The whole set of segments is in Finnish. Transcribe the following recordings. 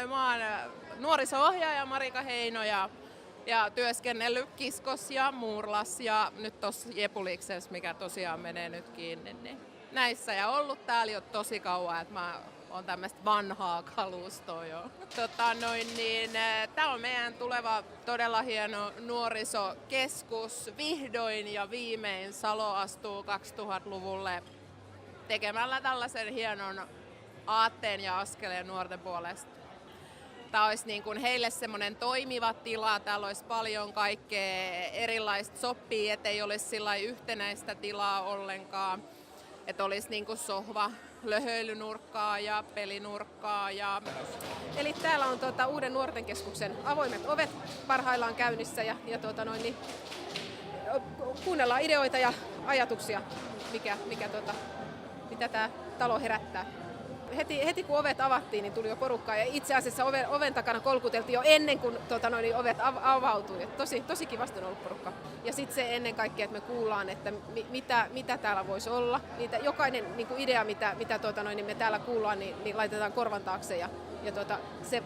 mä oon nuoriso-ohjaaja Marika Heino ja työskennellyt Kiskos ja Muurlas ja nyt tossa Jepuliksessa, mikä tosiaan menee nyt kiinni, niin näissä ja ollut täällä jo tosi kauan, että mä oon tämmöistä vanhaa kalustoa jo. Tää on meidän tuleva todella hieno nuorisokeskus. Vihdoin ja viimein Salo astuu 2000-luvulle tekemällä tällaisen hienon aatteen ja askeleen nuorten puolesta. Tämä olisi niin kuin heille semmoinen toimiva tila, täällä olisi paljon kaikkea erilaista sopii, ettei olisi sillä yhtenäistä tilaa ollenkaan. Että olisi niin kuin sohva, löhöilynurkkaa ja pelinurkkaa. Eli täällä on uuden nuorten keskuksen avoimet ovet parhaillaan käynnissä ja kuunnellaan ideoita ja ajatuksia, mitä tämä talo herättää. Heti kun ovet avattiin, niin tuli jo porukkaa ja itse asiassa oven takana kolkuteltiin jo ennen kuin ovet avautui. Tosi kivasti on ollut porukka. Ja sitten se ennen kaikkea, että me kuullaan, että mitä täällä voisi olla. Jokainen niin kuin idea, mitä me täällä kuullaan, niin laitetaan korvan taakse ja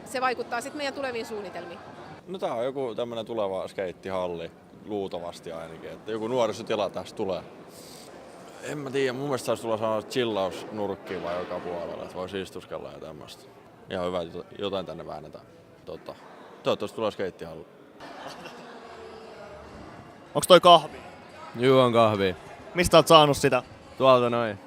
se vaikuttaa sitten meidän tuleviin suunnitelmiin. No tää on joku tämmönen tuleva skeittihalli, luultavasti ainakin. Että joku nuorisotila tästä tulee. En mä tiedä, mun mielestä saisi tulla sanoa chillausnurkkiin vai joka puolella, että voisi istuskella ja tämmöistä. Ihan hyvä, jotain tänne väännetään. Toivottavasti tulee skeittihalli. Onks toi kahvi? Juu, on kahvi. Mistä oot saanut sitä? Tuolta noin.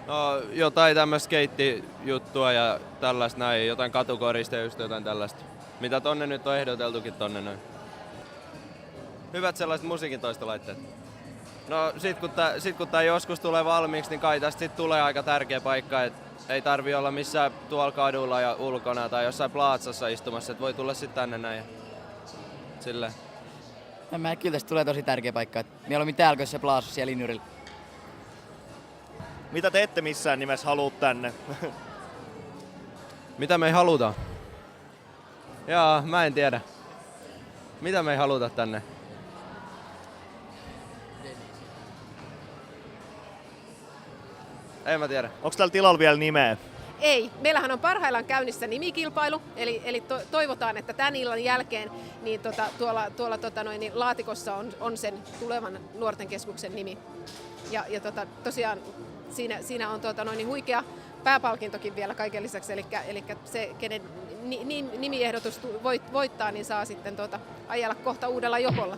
No, jotain tämmöistä skeittijuttua ja tällaista näin, jotain katukorista ja just jotain tällaista. Mitä tonne nyt on ehdoteltukin tonne noin. Hyvät sellaiset musiikintoistolaitteet. No sit kun tää joskus tulee valmiiksi, niin kai tästä sit tulee aika tärkeä paikka, et ei tarvi olla missään tuolla kadulla ja ulkona tai jossain plaatsassa istumassa, et voi tulla sit tänne näin ja silleen. Kyllä tästä tulee tosi tärkeä paikka, et mieluummin täällä kuin se plaatsa siellä linjurilla. Mitä te ette missään nimessä halua tänne? Mitä me ei haluta? Jaa, mä en tiedä. Mitä me ei haluta tänne? En mä tiedä. Onko täällä tilalla vielä nimeä? Ei. Meillähän on parhaillaan käynnissä nimikilpailu, eli toivotaan, että tämän illan jälkeen niin tuolla laatikossa on sen tulevan nuorten keskuksen nimi. Ja tosiaan siinä on huikea pääpalkintokin vielä kaiken lisäksi, eli se, kenen nimiehdotus voittaa, niin saa sitten ajella kohta uudella jokolla.